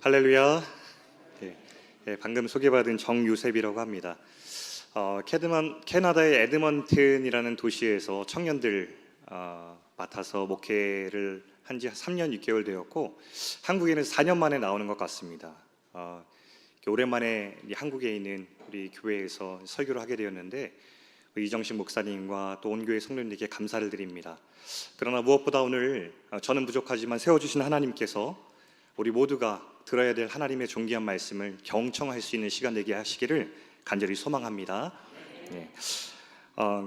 할렐루야. 방금 소개받은 정유셉이라고 합니다. 캐나다의 에드먼튼이라는 도시에서 청년들 맡아서 목회를 한 지 3년 6개월 되었고, 한국에는 4년 만에 나오는 것 같습니다. 오랜만에 한국에 있는 우리 교회에서 설교를 하게 되었는데, 이정식 목사님과 또 온 교회 성도님들께 감사를 드립니다. 그러나 무엇보다 오늘 저는 부족하지만 세워주신 하나님께서 우리 모두가 들어야 될 하나님의 존귀한 말씀을 경청할 수 있는 시간 되게 하시기를 간절히 소망합니다.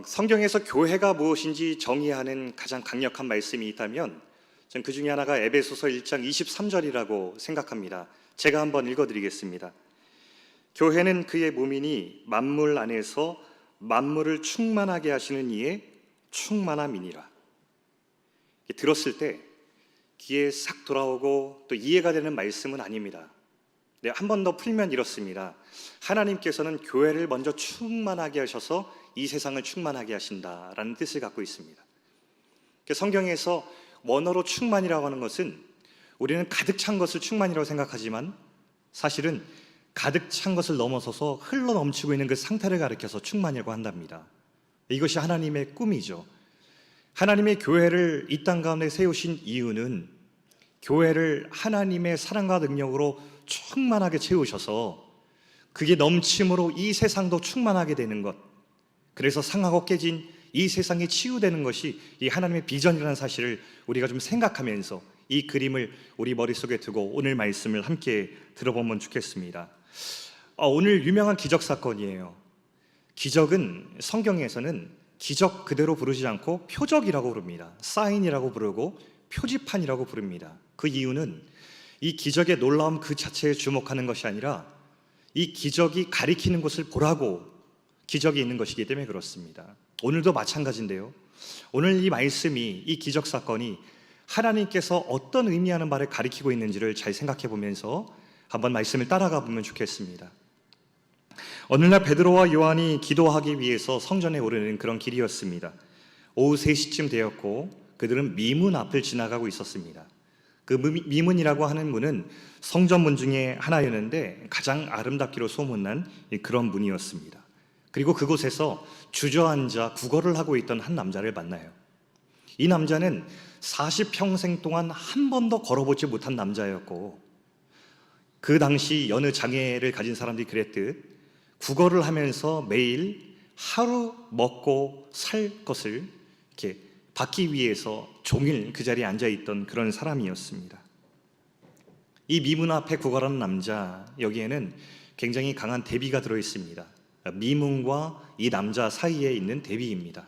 성경에서 교회가 무엇인지 정의하는 가장 강력한 말씀이 있다면 전 그 중에 하나가 에베소서 1장 23절이라고 생각합니다. 제가 한번 읽어드리겠습니다. 교회는 그의 몸이니 만물 안에서 만물을 충만하게 하시는 이의 충만함이니라. 들었을 때 귀에 싹 돌아오고 또 이해가 되는 말씀은 아닙니다. 한 번 더 풀면 이렇습니다. 하나님께서는 교회를 먼저 충만하게 하셔서 이 세상을 충만하게 하신다라는 뜻을 갖고 있습니다. 성경에서 원어로 충만이라고 하는 것은 우리는 가득 찬 것을 충만이라고 생각하지만 사실은 가득 찬 것을 넘어서서 흘러 넘치고 있는 그 상태를 가리켜서 충만이라고 한답니다. 이것이 하나님의 꿈이죠. 하나님의 교회를 이 땅 가운데 세우신 이유는 교회를 하나님의 사랑과 능력으로 충만하게 채우셔서 그게 넘침으로 이 세상도 충만하게 되는 것, 그래서 상하고 깨진 이 세상이 치유되는 것이 이 하나님의 비전이라는 사실을 우리가 좀 생각하면서 이 그림을 우리 머릿속에 두고 오늘 말씀을 함께 들어보면 좋겠습니다. 오늘 유명한 기적 사건이에요. 기적은 성경에서는 기적 그대로 부르지 않고 표적이라고 부릅니다. 사인이라고 부르고 표지판이라고 부릅니다. 그 이유는 이 기적의 놀라움 그 자체에 주목하는 것이 아니라 이 기적이 가리키는 것을 보라고 기적이 있는 것이기 때문에 그렇습니다. 오늘도 마찬가지인데요. 오늘 이 말씀이, 이 기적 사건이 하나님께서 어떤 의미하는 바를 가리키고 있는지를 잘 생각해 보면서 한번 말씀을 따라가 보면 좋겠습니다. 어느 날 베드로와 요한이 기도하기 위해서 성전에 오르는 그런 길이었습니다. 오후 3시쯤 되었고 그들은 미문 앞을 지나가고 있었습니다. 그 미문이라고 하는 문은 성전문 중에 하나였는데 가장 아름답기로 소문난 그런 문이었습니다. 그리고 그곳에서 주저앉아 구걸을 하고 있던 한 남자를 만나요. 이 남자는 40평생 동안 한 번도 걸어보지 못한 남자였고, 그 당시 여느 장애를 가진 사람들이 그랬듯 구걸을 하면서 매일 하루 먹고 살 것을 이렇게 받기 위해서 종일 그 자리에 앉아있던 그런 사람이었습니다. 이 미문 앞에 구걸하는 남자, 여기에는 굉장히 강한 대비가 들어있습니다. 미문과 이 남자 사이에 있는 대비입니다.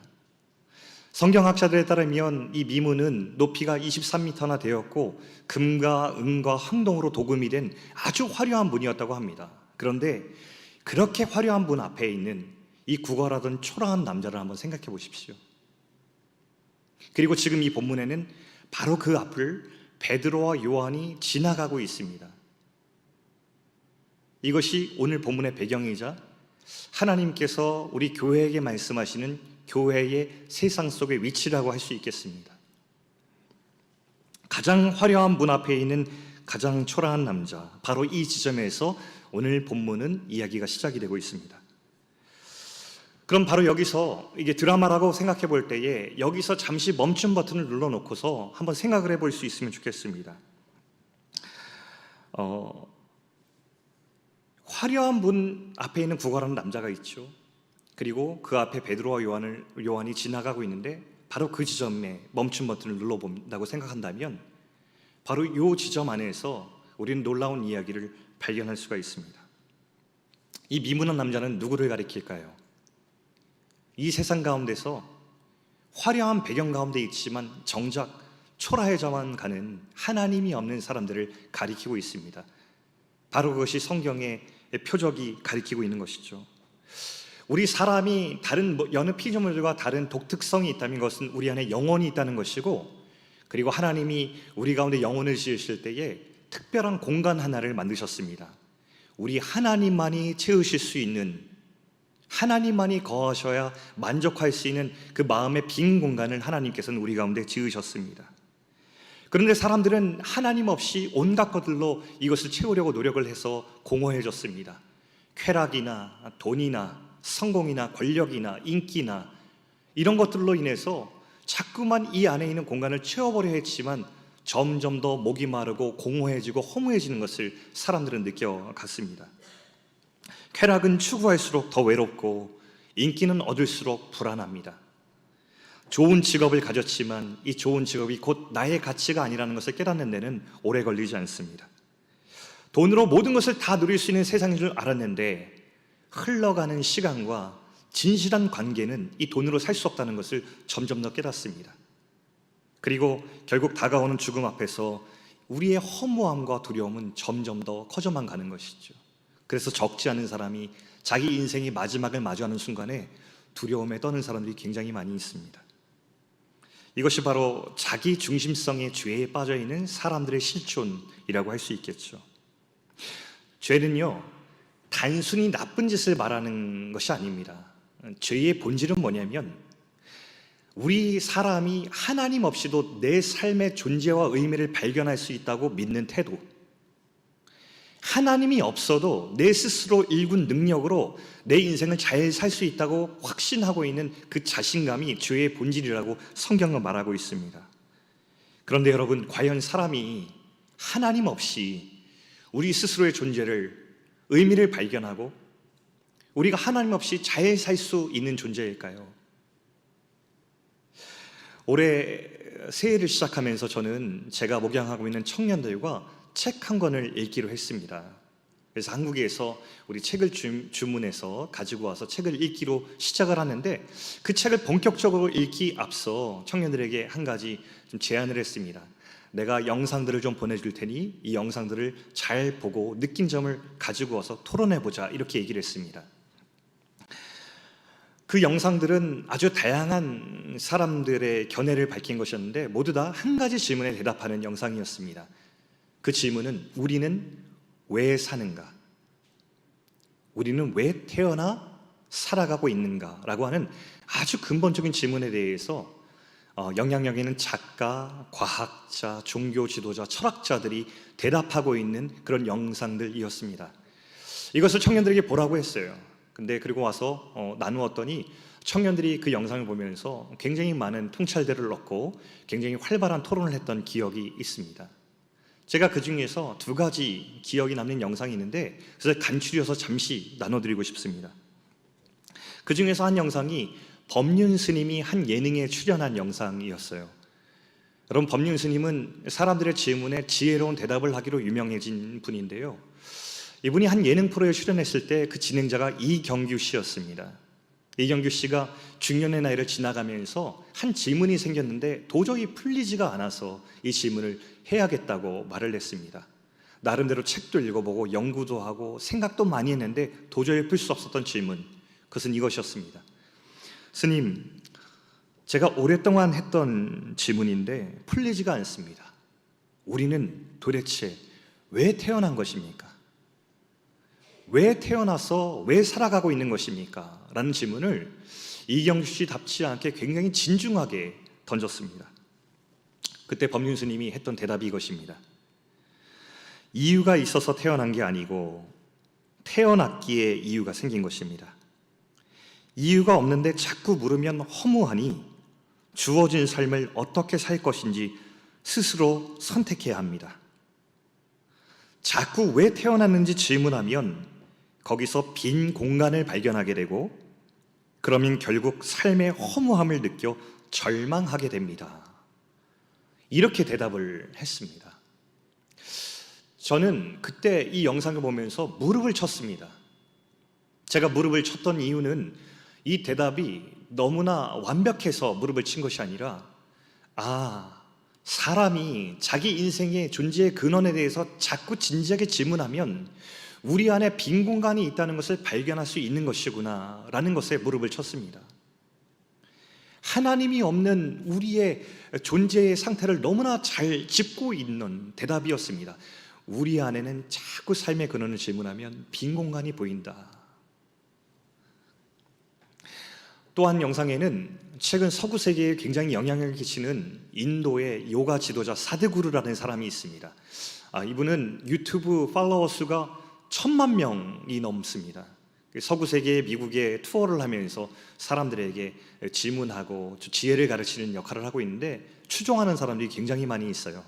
성경학자들에 따르면 이 미문은 높이가 23m나 되었고 금과 은과 황동으로 도금이 된 아주 화려한 문이었다고 합니다. 그런데 그렇게 화려한 문 앞에 있는 이 구걸하던 초라한 남자를 한번 생각해 보십시오. 그리고 지금 이 본문에는 바로 그 앞을 베드로와 요한이 지나가고 있습니다. 이것이 오늘 본문의 배경이자 하나님께서 우리 교회에게 말씀하시는 교회의 세상 속의 위치라고 할 수 있겠습니다. 가장 화려한 문 앞에 있는 가장 초라한 남자, 바로 이 지점에서 오늘 본문은 이야기가 시작이 되고 있습니다. 그럼 바로 여기서 이게 드라마라고 생각해 볼 때에 여기서 잠시 멈춤 버튼을 눌러놓고서 한번 생각을 해볼 수 있으면 좋겠습니다. 화려한 문 앞에 있는 구걸하는 남자가 있죠. 그리고 그 앞에 베드로와 요한이 지나가고 있는데 바로 그 지점에 멈춤 버튼을 눌러본다고 생각한다면 바로 이 지점 안에서 우리는 놀라운 이야기를 발견할 수가 있습니다. 이 미문한 남자는 누구를 가리킬까요? 이 세상 가운데서 화려한 배경 가운데 있지만 정작 초라해져만 가는 하나님이 없는 사람들을 가리키고 있습니다. 바로 그것이 성경의 표적이 가리키고 있는 것이죠. 우리 사람이 다른 여느 피조물들과 다른 독특성이 있다면 그것은 우리 안에 영혼이 있다는 것이고, 그리고 하나님이 우리 가운데 영혼을 지으실 때에 특별한 공간 하나를 만드셨습니다. 우리 하나님만이 채우실 수 있는, 하나님만이 거하셔야 만족할 수 있는 그 마음의 빈 공간을 하나님께서는 우리 가운데 지으셨습니다. 그런데 사람들은 하나님 없이 온갖 것들로 이것을 채우려고 노력을 해서 공허해졌습니다. 쾌락이나 돈이나 성공이나 권력이나 인기나 이런 것들로 인해서 자꾸만 이 안에 있는 공간을 채워보려 했지만 점점 더 목이 마르고 공허해지고 허무해지는 것을 사람들은 느껴갔습니다. 쾌락은 추구할수록 더 외롭고 인기는 얻을수록 불안합니다. 좋은 직업을 가졌지만 이 좋은 직업이 곧 나의 가치가 아니라는 것을 깨닫는 데는 오래 걸리지 않습니다. 돈으로 모든 것을 다 누릴 수 있는 세상인 줄 알았는데 흘러가는 시간과 진실한 관계는 이 돈으로 살 수 없다는 것을 점점 더 깨닫습니다. 그리고 결국 다가오는 죽음 앞에서 우리의 허무함과 두려움은 점점 더 커져만 가는 것이죠. 그래서 적지 않은 사람이 자기 인생의 마지막을 마주하는 순간에 두려움에 떠는 사람들이 굉장히 많이 있습니다. 이것이 바로 자기 중심성의 죄에 빠져있는 사람들의 실존이라고 할 수 있겠죠. 죄는요, 단순히 나쁜 짓을 말하는 것이 아닙니다. 죄의 본질은 뭐냐면 우리 사람이 하나님 없이도 내 삶의 존재와 의미를 발견할 수 있다고 믿는 태도, 하나님이 없어도 내 스스로 일군 능력으로 내 인생을 잘 살 수 있다고 확신하고 있는 그 자신감이 죄의 본질이라고 성경은 말하고 있습니다. 그런데 여러분, 과연 사람이 하나님 없이 우리 스스로의 존재를, 의미를 발견하고 우리가 하나님 없이 잘 살 수 있는 존재일까요? 올해 새해를 시작하면서 저는 제가 목양하고 있는 청년들과 책 한 권을 읽기로 했습니다. 그래서 한국에서 우리 책을 주문해서 가지고 와서 책을 읽기로 시작을 하는데, 그 책을 본격적으로 읽기 앞서 청년들에게 한 가지 좀 제안을 했습니다. 내가 영상들을 좀 보내줄 테니 이 영상들을 잘 보고 느낀 점을 가지고 와서 토론해보자, 이렇게 얘기를 했습니다. 그 영상들은 아주 다양한 사람들의 견해를 밝힌 것이었는데 모두 다 한 가지 질문에 대답하는 영상이었습니다. 그 질문은 우리는 왜 사는가? 우리는 왜 태어나 살아가고 있는가? 라고 하는 아주 근본적인 질문에 대해서 영향력 있는 작가, 과학자, 종교 지도자, 철학자들이 대답하고 있는 그런 영상들이었습니다. 이것을 청년들에게 보라고 했어요. 근데 그리고 와서 나누었더니 청년들이 그 영상을 보면서 굉장히 많은 통찰들을 얻고 굉장히 활발한 토론을 했던 기억이 있습니다. 제가 그 중에서 두 가지 기억이 남는 영상이 있는데 그래서 간추려서 잠시 나눠드리고 싶습니다. 그 중에서 한 영상이 법륜 스님이 한 예능에 출연한 영상이었어요. 여러분, 법륜 스님은 사람들의 질문에 지혜로운 대답을 하기로 유명해진 분인데요, 이분이 한 예능 프로에 출연했을 때 그 진행자가 이경규 씨였습니다. 이경규 씨가 중년의 나이를 지나가면서 한 질문이 생겼는데 도저히 풀리지가 않아서 이 질문을 해야겠다고 말을 했습니다. 나름대로 책도 읽어보고 연구도 하고 생각도 많이 했는데 도저히 풀 수 없었던 질문, 그것은 이것이었습니다. 스님, 제가 오랫동안 했던 질문인데 풀리지가 않습니다. 우리는 도대체 왜 태어난 것입니까? 왜 태어나서 왜 살아가고 있는 것입니까? 라는 질문을 이경규 씨 답지 않게 굉장히 진중하게 던졌습니다. 그때 법륜 스님이 했던 대답이 이것입니다. 이유가 있어서 태어난 게 아니고 태어났기에 이유가 생긴 것입니다. 이유가 없는데 자꾸 물으면 허무하니 주어진 삶을 어떻게 살 것인지 스스로 선택해야 합니다. 자꾸 왜 태어났는지 질문하면 거기서 빈 공간을 발견하게 되고 그러면 결국 삶의 허무함을 느껴 절망하게 됩니다. 이렇게 대답을 했습니다. 저는 그때 이 영상을 보면서 무릎을 쳤습니다. 제가 무릎을 쳤던 이유는 이 대답이 너무나 완벽해서 무릎을 친 것이 아니라, 사람이 자기 인생의 존재의 근원에 대해서 자꾸 진지하게 질문하면 우리 안에 빈 공간이 있다는 것을 발견할 수 있는 것이구나 라는 것에 무릎을 쳤습니다. 하나님이 없는 우리의 존재의 상태를 너무나 잘 짚고 있는 대답이었습니다. 우리 안에는 자꾸 삶의 근원을 질문하면 빈 공간이 보인다. 또 한 영상에는 최근 서구 세계에 굉장히 영향을 끼치는 인도의 요가 지도자 사드구루라는 사람이 있습니다. 이분은 유튜브 팔로워 수가 1000만 명이 넘습니다. 서구 세계 미국에 투어를 하면서 사람들에게 질문하고 지혜를 가르치는 역할을 하고 있는데 추종하는 사람들이 굉장히 많이 있어요.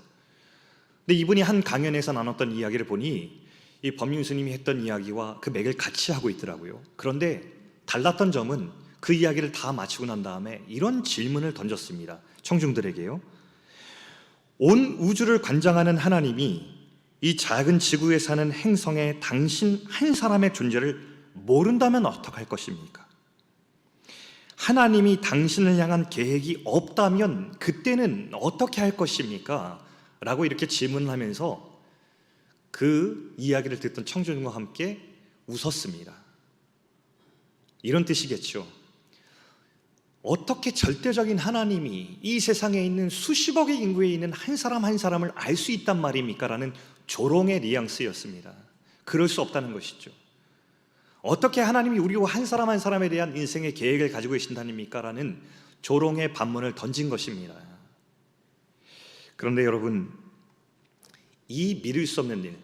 근데 이분이 한 강연에서 나눴던 이야기를 보니 이 법륜 스님이 했던 이야기와 그 맥을 같이 하고 있더라고요. 그런데 달랐던 점은 그 이야기를 다 마치고 난 다음에 이런 질문을 던졌습니다. 청중들에게요. 온 우주를 관장하는 하나님이 이 작은 지구에 사는 행성에 당신 한 사람의 존재를 모른다면 어떡할 것입니까? 하나님이 당신을 향한 계획이 없다면 그때는 어떻게 할 것입니까? 라고 이렇게 질문을 하면서 그 이야기를 듣던 청중과 함께 웃었습니다. 이런 뜻이겠죠. 어떻게 절대적인 하나님이 이 세상에 있는 수십억의 인구에 있는 한 사람 한 사람을 알 수 있단 말입니까? 라는 조롱의 뉘앙스였습니다. 그럴 수 없다는 것이죠. 어떻게 하나님이 우리와 한 사람 한 사람에 대한 인생의 계획을 가지고 계신다니까? 라는 조롱의 반문을 던진 것입니다. 그런데 여러분, 이 믿을 수 없는 일,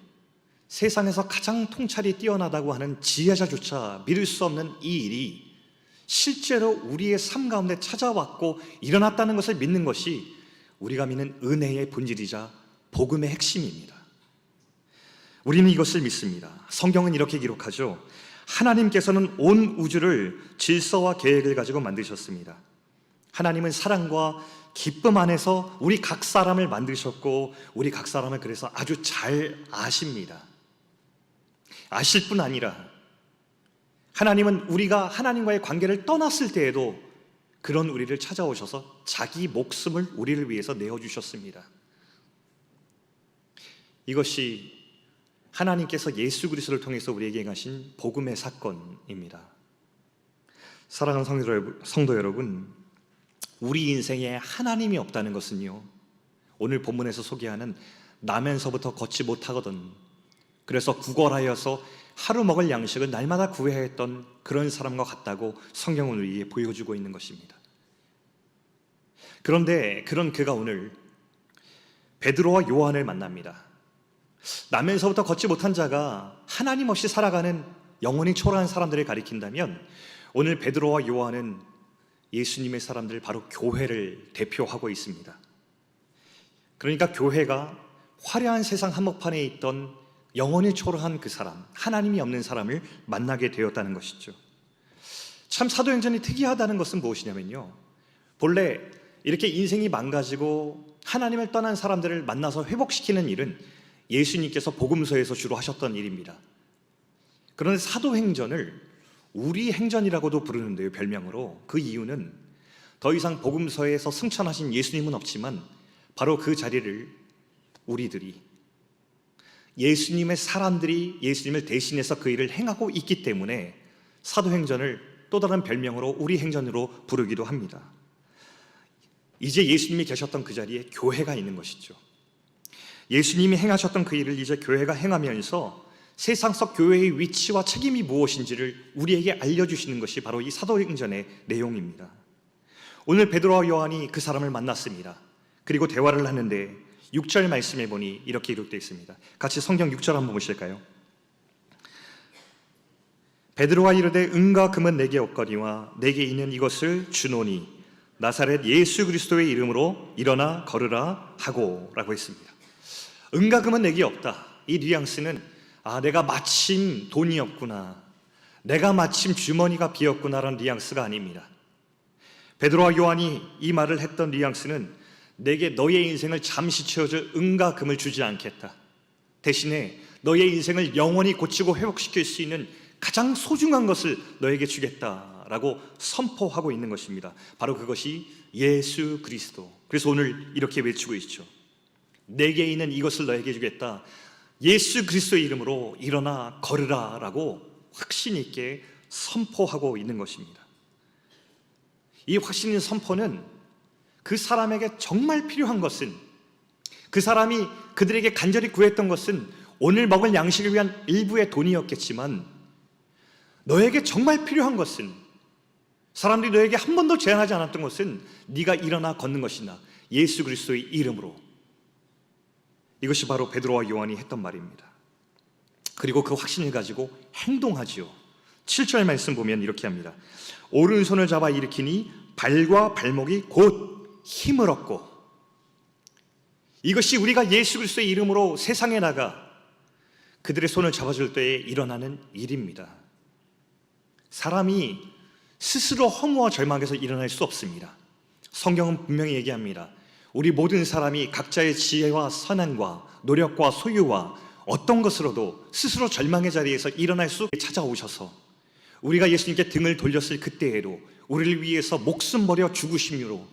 세상에서 가장 통찰이 뛰어나다고 하는 지혜자조차 믿을 수 없는 이 일이 실제로 우리의 삶 가운데 찾아왔고 일어났다는 것을 믿는 것이 우리가 믿는 은혜의 본질이자 복음의 핵심입니다. 우리는 이것을 믿습니다. 성경은 이렇게 기록하죠. 하나님께서는 온 우주를 질서와 계획을 가지고 만드셨습니다. 하나님은 사랑과 기쁨 안에서 우리 각 사람을 만드셨고 우리 각 사람을 그래서 아주 잘 아십니다. 아실 뿐 아니라 하나님은 우리가 하나님과의 관계를 떠났을 때에도 그런 우리를 찾아오셔서 자기 목숨을 우리를 위해서 내어주셨습니다. 이것이 하나님께서 예수 그리스도를 통해서 우리에게 행하신 복음의 사건입니다. 사랑하는 성도 여러분, 우리 인생에 하나님이 없다는 것은요, 오늘 본문에서 소개하는 나면서부터 걷지 못하거든, 그래서 구걸하여서 하루 먹을 양식을 날마다 구해야 했던 그런 사람과 같다고 성경은 우리에게 보여주고 있는 것입니다. 그런데 그런 그가 오늘 베드로와 요한을 만납니다. 나면서부터 걷지 못한 자가 하나님 없이 살아가는 영원히 초라한 사람들을 가리킨다면 오늘 베드로와 요한은 예수님의 사람들, 바로 교회를 대표하고 있습니다. 그러니까 교회가 화려한 세상 한복판에 있던 영원히 초라한 그 사람, 하나님이 없는 사람을 만나게 되었다는 것이죠. 참 사도행전이 특이하다는 것은 무엇이냐면요, 본래 이렇게 인생이 망가지고 하나님을 떠난 사람들을 만나서 회복시키는 일은 예수님께서 복음서에서 주로 하셨던 일입니다. 그런데 사도행전을 우리 행전이라고도 부르는데요, 별명으로. 그 이유는 더 이상 복음서에서 승천하신 예수님은 없지만 바로 그 자리를 우리들이, 예수님의 사람들이 예수님을 대신해서 그 일을 행하고 있기 때문에 사도행전을 또 다른 별명으로 우리 행전으로 부르기도 합니다. 이제 예수님이 계셨던 그 자리에 교회가 있는 것이죠. 예수님이 행하셨던 그 일을 이제 교회가 행하면서 세상 속 교회의 위치와 책임이 무엇인지를 우리에게 알려주시는 것이 바로 이 사도행전의 내용입니다. 오늘 베드로와 요한이 그 사람을 만났습니다. 그리고 대화를 하는데 6절 말씀에 보니 이렇게 기록되어 있습니다. 같이 성경 6절 한번 보실까요? 베드로가 이르되 은과 금은 내게 없거니와 내게 있는 이것을 주노니 나사렛 예수 그리스도의 이름으로 일어나 걸으라 하고 라고 했습니다. 은과 금은 내게 없다. 이 뉘앙스는 내가 마침 돈이 없구나, 내가 마침 주머니가 비었구나라는 뉘앙스가 아닙니다. 베드로와 요한이 이 말을 했던 뉘앙스는 내게 너의 인생을 잠시 채워줄 은과 금을 주지 않겠다, 대신에 너의 인생을 영원히 고치고 회복시킬 수 있는 가장 소중한 것을 너에게 주겠다라고 선포하고 있는 것입니다. 바로 그것이 예수 그리스도. 그래서 오늘 이렇게 외치고 있죠. 내게 있는 이것을 너에게 주겠다, 예수 그리스도의 이름으로 일어나 걸으라 라고 확신 있게 선포하고 있는 것입니다. 이 확신 있는 선포는 그 사람에게 정말 필요한 것은, 그 사람이 그들에게 간절히 구했던 것은 오늘 먹을 양식을 위한 일부의 돈이었겠지만, 너에게 정말 필요한 것은 사람들이 너에게 한 번도 제안하지 않았던 것은 네가 일어나 걷는 것이나 예수 그리스도의 이름으로. 이것이 바로 베드로와 요한이 했던 말입니다. 그리고 그 확신을 가지고 행동하지요. 7절 말씀 보면 이렇게 합니다. 오른손을 잡아 일으키니 발과 발목이 곧 힘을 얻고. 이것이 우리가 예수 그리스도의 이름으로 세상에 나가 그들의 손을 잡아줄 때에 일어나는 일입니다. 사람이 스스로 허무와 절망에서 일어날 수 없습니다. 성경은 분명히 얘기합니다. 우리 모든 사람이 각자의 지혜와 선함과 노력과 소유와 어떤 것으로도 스스로 절망의 자리에서 일어날 수 찾아오셔서 우리가 예수님께 등을 돌렸을 그때에도 우리를 위해서 목숨 버려 죽으심으로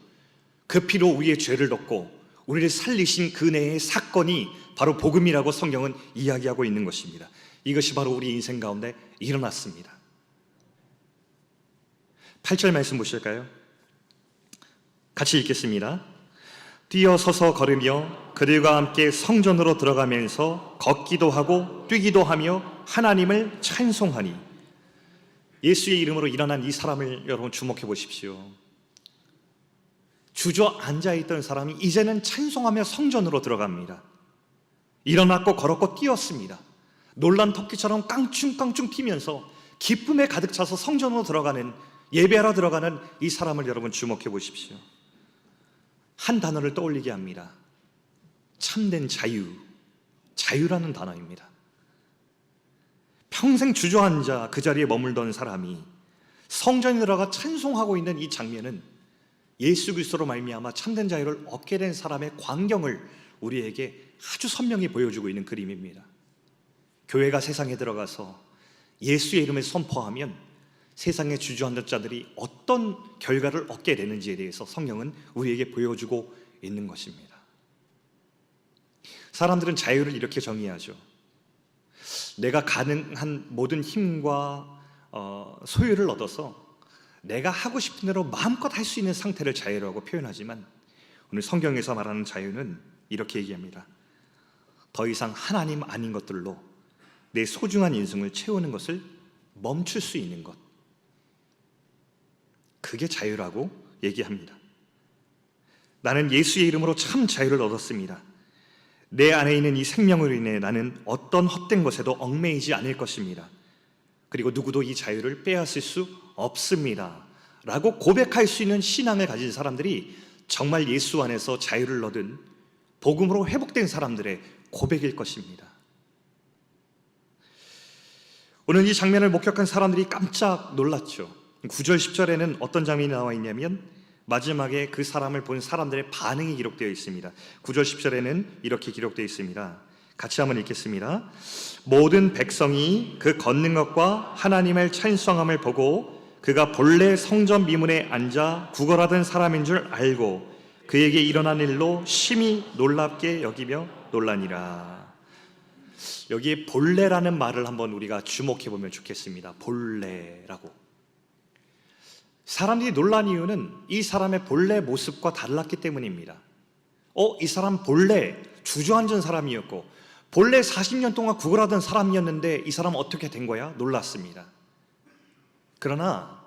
그 피로 우리의 죄를 덮고 우리를 살리신 그네의 사건이 바로 복음이라고 성경은 이야기하고 있는 것입니다. 이것이 바로 우리 인생 가운데 일어났습니다. 8절 말씀 보실까요? 같이 읽겠습니다. 뛰어서서 걸으며 그들과 함께 성전으로 들어가면서 걷기도 하고 뛰기도 하며 하나님을 찬송하니. 예수의 이름으로 일어난 이 사람을 여러분 주목해 보십시오. 주저앉아 있던 사람이 이제는 찬송하며 성전으로 들어갑니다. 일어났고 걸었고 뛰었습니다. 놀란 토끼처럼 깡충깡충 뛰면서 기쁨에 가득 차서 성전으로 들어가는, 예배하러 들어가는 이 사람을 여러분 주목해 보십시오. 한 단어를 떠올리게 합니다. 참된 자유, 자유라는 단어입니다. 평생 주저앉아 그 자리에 머물던 사람이 성전에 들어가 찬송하고 있는 이 장면은 예수 그리스도로 말미암아 참된 자유를 얻게 된 사람의 광경을 우리에게 아주 선명히 보여주고 있는 그림입니다. 교회가 세상에 들어가서 예수의 이름을 선포하면 세상의 주저앉은 자들이 어떤 결과를 얻게 되는지에 대해서 성경은 우리에게 보여주고 있는 것입니다. 사람들은 자유를 이렇게 정의하죠. 내가 가능한 모든 힘과 소유를 얻어서 내가 하고 싶은 대로 마음껏 할 수 있는 상태를 자유라고 표현하지만 오늘 성경에서 말하는 자유는 이렇게 얘기합니다. 더 이상 하나님 아닌 것들로 내 소중한 인생을 채우는 것을 멈출 수 있는 것, 그게 자유라고 얘기합니다. 나는 예수의 이름으로 참 자유를 얻었습니다. 내 안에 있는 이 생명으로 인해 나는 어떤 헛된 것에도 얽매이지 않을 것입니다. 그리고 누구도 이 자유를 빼앗을 수 없습니다 라고 고백할 수 있는 신앙을 가진 사람들이 정말 예수 안에서 자유를 얻은 복음으로 회복된 사람들의 고백일 것입니다. 오늘 이 장면을 목격한 사람들이 깜짝 놀랐죠. 9절 10절에는 어떤 장면이 나와 있냐면 마지막에 그 사람을 본 사람들의 반응이 기록되어 있습니다. 9절 10절에는 이렇게 기록되어 있습니다. 같이 한번 읽겠습니다. 모든 백성이 그 걷는 것과 하나님을 찬송함을 보고 그가 본래 성전 미문에 앉아 구걸하던 사람인 줄 알고 그에게 일어난 일로 심히 놀랍게 여기며 놀라니라. 여기에 본래라는 말을 한번 우리가 주목해 보면 좋겠습니다. 본래라고. 사람들이 놀란 이유는 이 사람의 본래 모습과 달랐기 때문입니다. 이 사람 본래 주저앉은 사람이었고 본래 40년 동안 구걸하던 사람이었는데 이 사람 어떻게 된 거야? 놀랐습니다. 그러나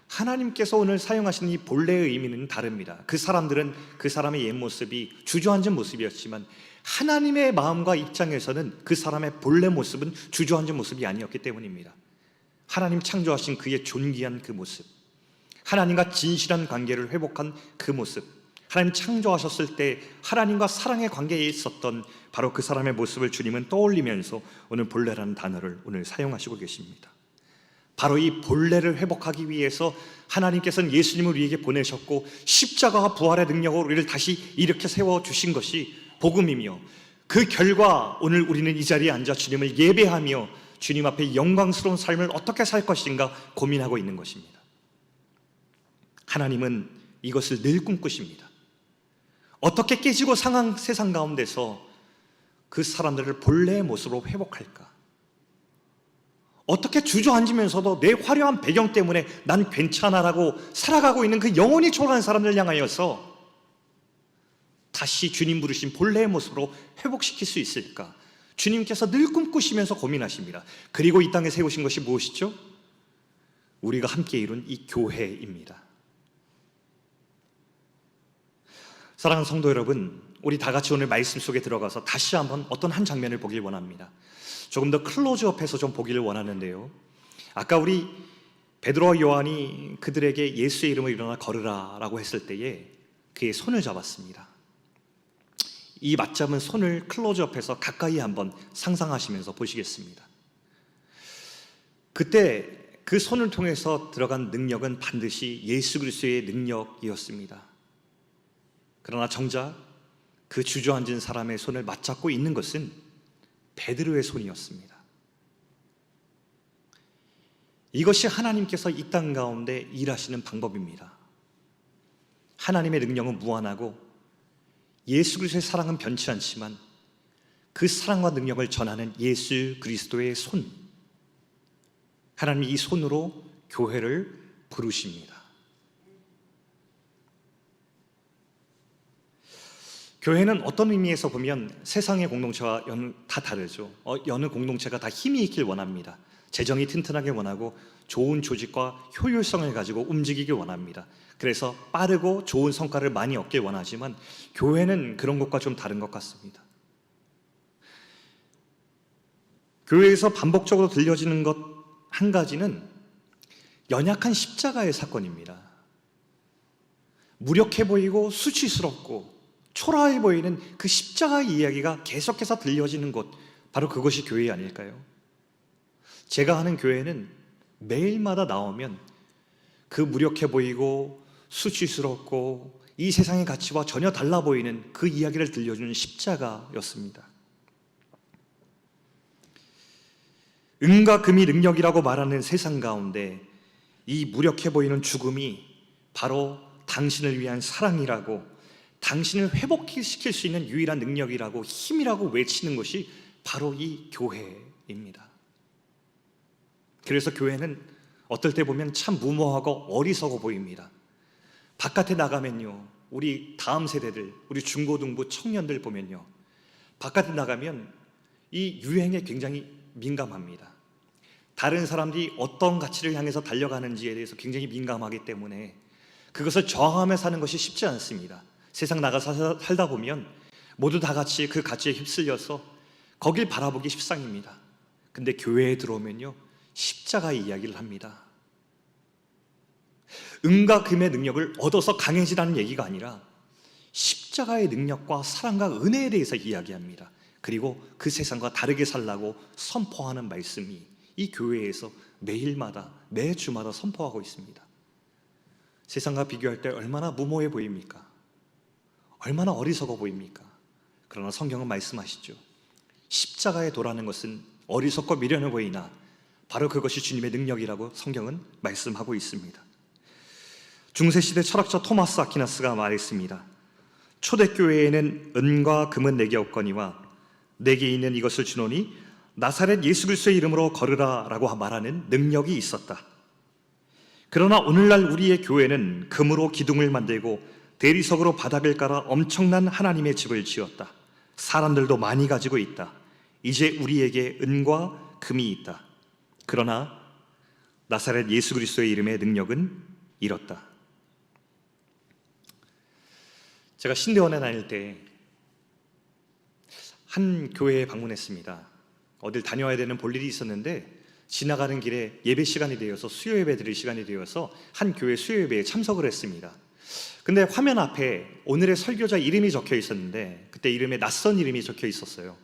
하나님께서 오늘 사용하신 이 본래의 의미는 다릅니다. 그 사람들은 그 사람의 옛 모습이 주저앉은 모습이었지만 하나님의 마음과 입장에서는 그 사람의 본래 모습은 주저앉은 모습이 아니었기 때문입니다. 하나님 창조하신 그의 존귀한 그 모습, 하나님과 진실한 관계를 회복한 그 모습, 하나님 창조하셨을 때 하나님과 사랑의 관계에 있었던 바로 그 사람의 모습을 주님은 떠올리면서 오늘 본래라는 단어를 오늘 사용하시고 계십니다. 바로 이 본래를 회복하기 위해서 하나님께서는 예수님을 우리에게 보내셨고 십자가와 부활의 능력으로 우리를 다시 일으켜 세워주신 것이 복음이며 그 결과 오늘 우리는 이 자리에 앉아 주님을 예배하며 주님 앞에 영광스러운 삶을 어떻게 살 것인가 고민하고 있는 것입니다. 하나님은 이것을 늘 꿈꾸십니다. 어떻게 깨지고 상한 세상 가운데서 그 사람들을 본래의 모습으로 회복할까? 어떻게 주저앉으면서도 내 화려한 배경 때문에 난 괜찮아라고 살아가고 있는 그 영혼이 초라한 사람들 향하여서 다시 주님 부르신 본래의 모습으로 회복시킬 수 있을까? 주님께서 늘 꿈꾸시면서 고민하십니다. 그리고 이 땅에 세우신 것이 무엇이죠? 우리가 함께 이룬 이 교회입니다. 사랑하는 성도 여러분, 우리 다 같이 오늘 말씀 속에 들어가서 다시 한번 어떤 한 장면을 보길 원합니다. 조금 더 클로즈업해서 좀 보기를 원하는데요, 아까 우리 베드로와 요한이 그들에게 예수의 이름으로 일어나 걸으라 라고 했을 때에 그의 손을 잡았습니다. 이 맞잡은 손을 클로즈업해서 가까이 한번 상상하시면서 보시겠습니다. 그때 그 손을 통해서 들어간 능력은 반드시 예수 그리스도의 능력이었습니다. 그러나 정작 그 주저앉은 사람의 손을 맞잡고 있는 것은 베드로의 손이었습니다. 이것이 하나님께서 이 땅 가운데 일하시는 방법입니다. 하나님의 능력은 무한하고 예수 그리스도의 사랑은 변치 않지만 그 사랑과 능력을 전하는 예수 그리스도의 손, 하나님이 이 손으로 교회를 부르십니다. 교회는 어떤 의미에서 보면 세상의 공동체와 다 다르죠. 여느 공동체가 다 힘이 있길 원합니다. 재정이 튼튼하게 원하고 좋은 조직과 효율성을 가지고 움직이길 원합니다. 그래서 빠르고 좋은 성과를 많이 얻길 원하지만 교회는 그런 것과 좀 다른 것 같습니다. 교회에서 반복적으로 들려지는 것 한 가지는 연약한 십자가의 사건입니다. 무력해 보이고 수치스럽고 초라해 보이는 그 십자가의 이야기가 계속해서 들려지는 곳, 바로 그것이 교회 아닐까요? 제가 하는 교회는 매일마다 나오면 그 무력해 보이고 수치스럽고 이 세상의 가치와 전혀 달라 보이는 그 이야기를 들려주는 십자가였습니다. 은과 금이 능력이라고 말하는 세상 가운데 이 무력해 보이는 죽음이 바로 당신을 위한 사랑이라고, 당신을 회복시킬 수 있는 유일한 능력이라고, 힘이라고 외치는 것이 바로 이 교회입니다. 그래서 교회는 어떨 때 보면 참 무모하고 어리석어 보입니다. 바깥에 나가면요, 우리 다음 세대들, 우리 중고등부 청년들 보면요, 바깥에 나가면 이 유행에 굉장히 민감합니다. 다른 사람들이 어떤 가치를 향해서 달려가는지에 대해서 굉장히 민감하기 때문에 그것을 저항하며 사는 것이 쉽지 않습니다. 세상 나가서 살다 보면 모두 다 같이 그 가치에 휩쓸려서 거길 바라보기 십상입니다. 근데 교회에 들어오면요, 십자가의 이야기를 합니다. 은과 금의 능력을 얻어서 강해지라는 얘기가 아니라 십자가의 능력과 사랑과 은혜에 대해서 이야기합니다. 그리고 그 세상과 다르게 살라고 선포하는 말씀이 이 교회에서 매일마다, 매주마다 선포하고 있습니다. 세상과 비교할 때 얼마나 무모해 보입니까? 얼마나 어리석어 보입니까? 그러나 성경은 말씀하시죠. 십자가에 도라는 것은 어리석고 미련해 보이나 바로 그것이 주님의 능력이라고 성경은 말씀하고 있습니다. 중세시대 철학자 토마스 아퀴나스가 말했습니다. 초대교회에는 은과 금은 내게 없거니와 내게 있는 이것을 주노니 나사렛 예수 그리스도의 이름으로 걸으라 라고 말하는 능력이 있었다. 그러나 오늘날 우리의 교회는 금으로 기둥을 만들고 대리석으로 바닥을 깔아 엄청난 하나님의 집을 지었다. 사람들도 많이 가지고 있다. 이제 우리에게 은과 금이 있다. 그러나 나사렛 예수 그리스도의 이름의 능력은 잃었다. 제가 신대원에 다닐 때 한 교회에 방문했습니다. 어딜 다녀와야 되는 볼일이 있었는데 지나가는 길에 예배 시간이 되어서 수요 예배 드릴 시간이 되어서 한 교회 수요 예배에 참석을 했습니다. 근데 화면 앞에 오늘의 설교자 이름이 적혀 있었는데 그때 이름에 낯선 이름이 적혀 있었어요.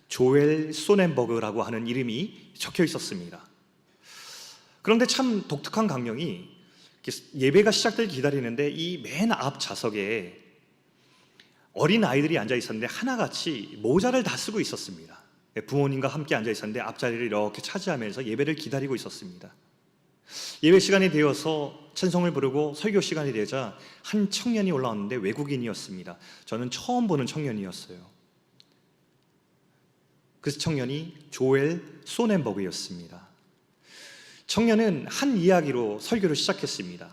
조엘 소넨버그라고 하는 이름이 적혀 있었습니다. 그런데 참 독특한 광경이, 예배가 시작되기 기다리는데 이 맨 앞 좌석에 어린 아이들이 앉아 있었는데 하나같이 모자를 다 쓰고 있었습니다. 부모님과 함께 앉아 있었는데 앞자리를 이렇게 차지하면서 예배를 기다리고 있었습니다. 예배 시간이 되어서 찬송을 부르고 설교 시간이 되자 한 청년이 올라왔는데 외국인이었습니다. 저는 처음 보는 청년이었어요. 그 청년이 조엘 소넨버그였습니다. 청년은 한 이야기로 설교를 시작했습니다.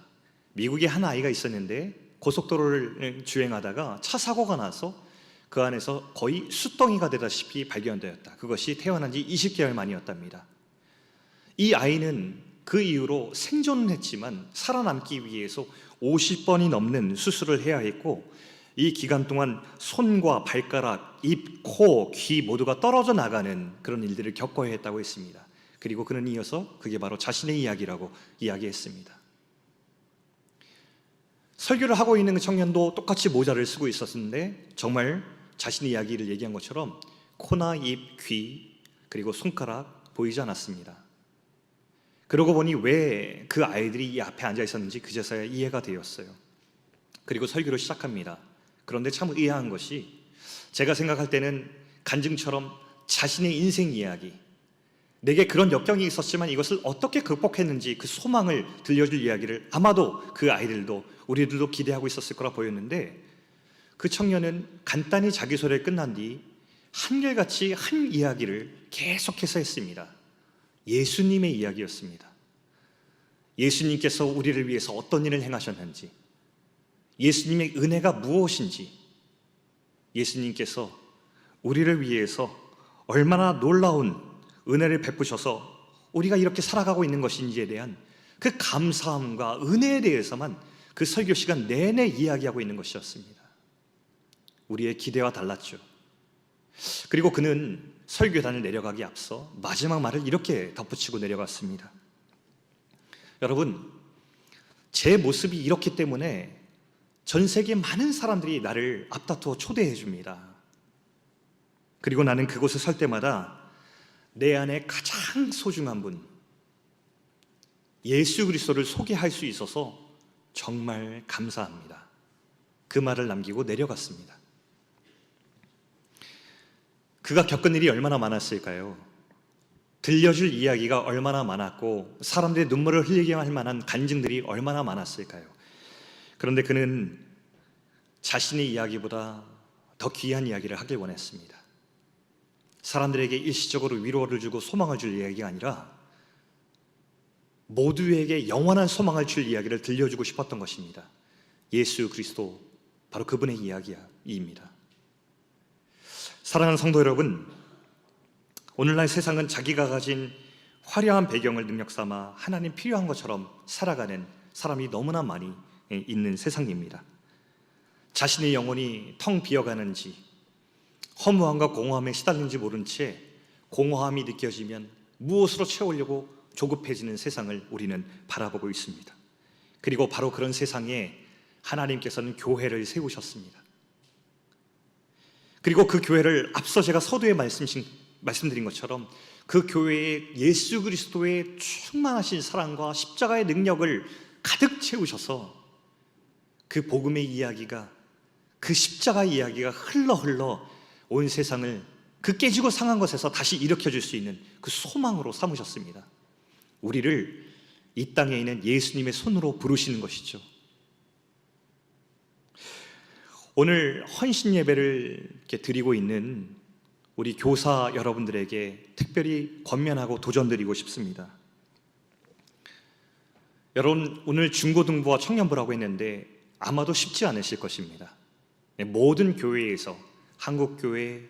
미국에 한 아이가 있었는데 고속도로를 주행하다가 차 사고가 나서 그 안에서 거의 숫덩이가 되다시피 발견되었다. 그것이 태어난 지 20개월 만이었답니다. 이 아이는 그 이후로 생존은 했지만 살아남기 위해서 50번이 넘는 수술을 해야 했고, 이 기간 동안 손과 발가락, 입, 코, 귀 모두가 떨어져 나가는 그런 일들을 겪어야 했다고 했습니다. 그리고 그는 이어서 그게 바로 자신의 이야기라고 이야기했습니다. 설교를 하고 있는 그 청년도 똑같이 모자를 쓰고 있었는데 정말 자신의 이야기를 얘기한 것처럼 코나 입, 귀, 그리고 손가락 보이지 않았습니다. 그러고 보니 왜 그 아이들이 이 앞에 앉아 있었는지 그제서야 이해가 되었어요. 그리고 설교를 시작합니다. 그런데 참 의아한 것이, 제가 생각할 때는 간증처럼 자신의 인생 이야기, 내게 그런 역경이 있었지만 이것을 어떻게 극복했는지 그 소망을 들려줄 이야기를 아마도 그 아이들도 우리들도 기대하고 있었을 거라 보였는데, 그 청년은 간단히 자기소개를 끝난 뒤 한결같이 한 이야기를 계속해서 했습니다. 예수님의 이야기였습니다. 예수님께서 우리를 위해서 어떤 일을 행하셨는지, 예수님의 은혜가 무엇인지, 예수님께서 우리를 위해서 얼마나 놀라운 은혜를 베푸셔서 우리가 이렇게 살아가고 있는 것인지에 대한 그 감사함과 은혜에 대해서만 그 설교 시간 내내 이야기하고 있는 것이었습니다. 우리의 기대와 달랐죠. 그리고 그는 설교단을 내려가기 앞서 마지막 말을 이렇게 덧붙이고 내려갔습니다. 여러분, 제 모습이 이렇기 때문에 전 세계 많은 사람들이 나를 앞다투어 초대해 줍니다. 그리고 나는 그곳에 설 때마다 내 안에 가장 소중한 분, 예수 그리스도를 소개할 수 있어서 정말 감사합니다. 그 말을 남기고 내려갔습니다. 그가 겪은 일이 얼마나 많았을까요? 들려줄 이야기가 얼마나 많았고 사람들의 눈물을 흘리게 할 만한 간증들이 얼마나 많았을까요? 그런데 그는 자신의 이야기보다 더 귀한 이야기를 하길 원했습니다. 사람들에게 일시적으로 위로를 주고 소망을 줄 이야기가 아니라 모두에게 영원한 소망을 줄 이야기를 들려주고 싶었던 것입니다. 예수 그리스도, 바로 그분의 이야기입니다. 사랑하는 성도 여러분, 오늘날 세상은 자기가 가진 화려한 배경을 능력 삼아 하나님 필요한 것처럼 살아가는 사람이 너무나 많이 있는 세상입니다. 자신의 영혼이 텅 비어가는지, 허무함과 공허함에 시달리는지 모른 채 공허함이 느껴지면 무엇으로 채우려고 조급해지는 세상을 우리는 바라보고 있습니다. 그리고 바로 그런 세상에 하나님께서는 교회를 세우셨습니다. 그리고 그 교회를 앞서 제가 서두에 말씀드린 것처럼 그 교회에 예수 그리스도의 충만하신 사랑과 십자가의 능력을 가득 채우셔서 그 복음의 이야기가, 그 십자가 이야기가 흘러 온 세상을 그 깨지고 상한 것에서 다시 일으켜줄 수 있는 그 소망으로 삼으셨습니다. 우리를 이 땅에 있는 예수님의 손으로 부르시는 것이죠. 오늘 헌신 예배를 이렇게 드리고 있는 우리 교사 여러분들에게 특별히 권면하고 도전드리고 싶습니다. 여러분, 오늘 중고등부와 청년부라고 했는데 아마도 쉽지 않으실 것입니다. 모든 교회에서 한국교회,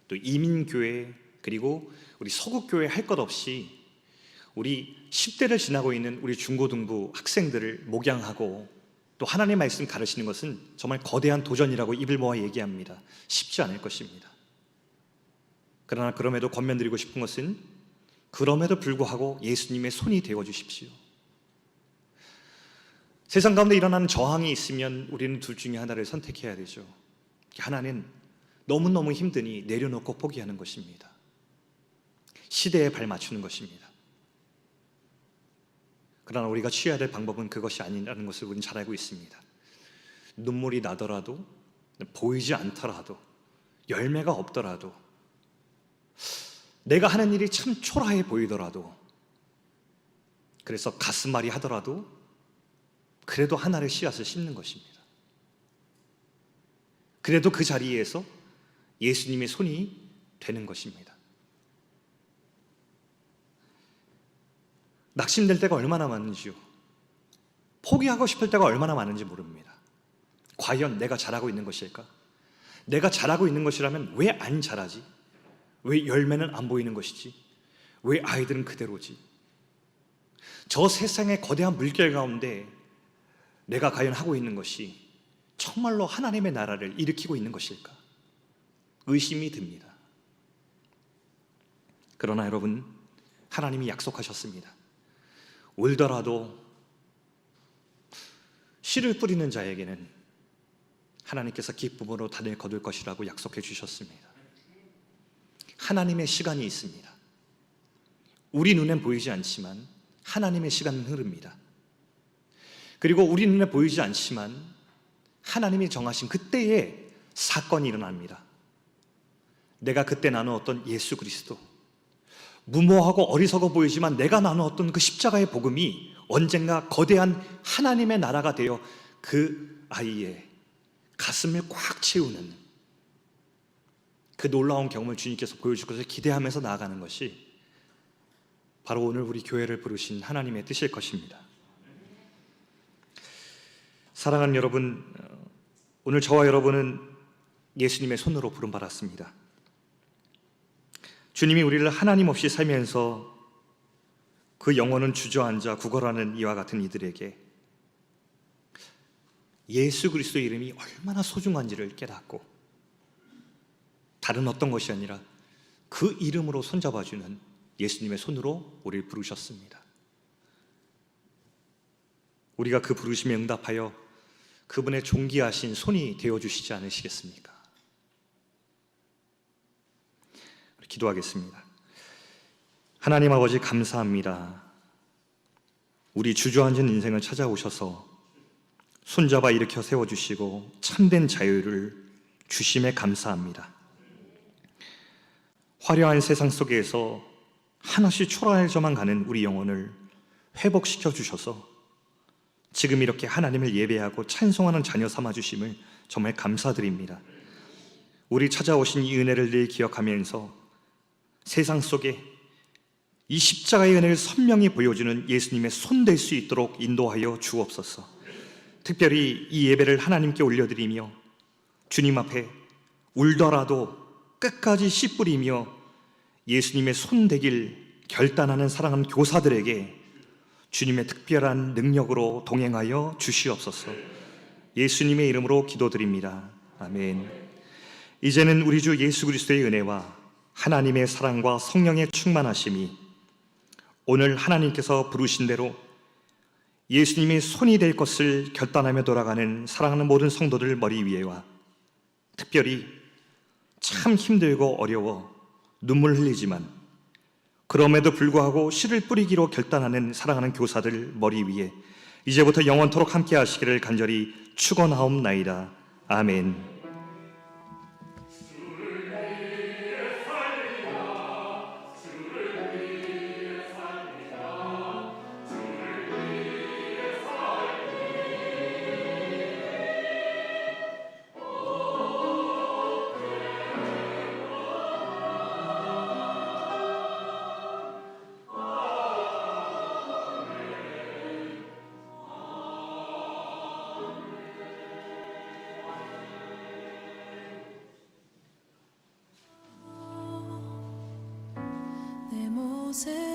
또 이민교회, 그리고 우리 서구교회 할 것 없이 우리 10대를 지나고 있는 우리 중고등부 학생들을 목양하고 또 하나님의 말씀 가르치는 것은 정말 거대한 도전이라고 입을 모아 얘기합니다. 쉽지 않을 것입니다. 그러나 그럼에도 권면드리고 싶은 것은 그럼에도 불구하고 예수님의 손이 되어주십시오. 세상 가운데 일어나는 저항이 있으면 우리는 둘 중에 하나를 선택해야 되죠. 하나는 너무너무 힘드니 내려놓고 포기하는 것입니다. 시대에 발맞추는 것입니다. 그러나 우리가 취해야 될 방법은 그것이 아니라는 것을 우리는 잘 알고 있습니다. 눈물이 나더라도, 보이지 않더라도, 열매가 없더라도, 내가 하는 일이 참 초라해 보이더라도, 그래서 가슴앓이 하더라도 그래도 하나의 씨앗을 심는 것입니다. 그래도 그 자리에서 예수님의 손이 되는 것입니다. 낙심될 때가 얼마나 많은지요. 포기하고 싶을 때가 얼마나 많은지 모릅니다. 과연 내가 잘하고 있는 것일까? 내가 잘하고 있는 것이라면 왜 안 잘하지? 왜 열매는 안 보이는 것이지? 왜 아이들은 그대로지? 저 세상의 거대한 물결 가운데 내가 과연 하고 있는 것이 정말로 하나님의 나라를 일으키고 있는 것일까? 의심이 듭니다. 그러나 여러분, 하나님이 약속하셨습니다. 울더라도 씨를 뿌리는 자에게는 하나님께서 기쁨으로 단을 거둘 것이라고 약속해 주셨습니다. 하나님의 시간이 있습니다. 우리 눈엔 보이지 않지만 하나님의 시간은 흐릅니다. 그리고 우리 눈에 보이지 않지만 하나님이 정하신 그때에 사건이 일어납니다. 내가 그때 나누었던 예수 그리스도, 무모하고 어리석어 보이지만 내가 나누었던 그 십자가의 복음이 언젠가 거대한 하나님의 나라가 되어 그 아이의 가슴을 꽉 채우는 그 놀라운 경험을 주님께서 보여줄 것을 기대하면서 나아가는 것이 바로 오늘 우리 교회를 부르신 하나님의 뜻일 것입니다. 사랑하는 여러분, 오늘 저와 여러분은 예수님의 손으로 부름받았습니다. 주님이 우리를 하나님 없이 살면서 그 영혼은 주저앉아 구걸하는 이와 같은 이들에게 예수 그리스도의 이름이 얼마나 소중한지를 깨닫고 다른 어떤 것이 아니라 그 이름으로 손잡아주는 예수님의 손으로 우리를 부르셨습니다. 우리가 그 부르심에 응답하여 그분의 존귀하신 손이 되어주시지 않으시겠습니까? 기도하겠습니다. 하나님 아버지, 감사합니다. 우리 주저앉은 인생을 찾아오셔서 손잡아 일으켜 세워주시고 참된 자유를 주심에 감사합니다. 화려한 세상 속에서 한없이 초라해져만 가는 우리 영혼을 회복시켜 주셔서 지금 이렇게 하나님을 예배하고 찬송하는 자녀 삼아주심을 정말 감사드립니다. 우리 찾아오신 이 은혜를 늘 기억하면서 세상 속에 이 십자가의 은혜를 선명히 보여주는 예수님의 손 될 수 있도록 인도하여 주옵소서. 특별히 이 예배를 하나님께 올려드리며 주님 앞에 울더라도 끝까지 씨 뿌리며 예수님의 손 되길 결단하는 사랑하는 교사들에게 주님의 특별한 능력으로 동행하여 주시옵소서. 예수님의 이름으로 기도드립니다. 아멘. 이제는 우리 주 예수 그리스도의 은혜와 하나님의 사랑과 성령의 충만하심이 오늘 하나님께서 부르신 대로 예수님의 손이 될 것을 결단하며 돌아가는 사랑하는 모든 성도들 머리 위에와 특별히 참 힘들고 어려워 눈물 흘리지만 그럼에도 불구하고 씨를 뿌리기로 결단하는 사랑하는 교사들 머리 위에 이제부터 영원토록 함께 하시기를 간절히 축원하옵나이다. 아멘. 내 모습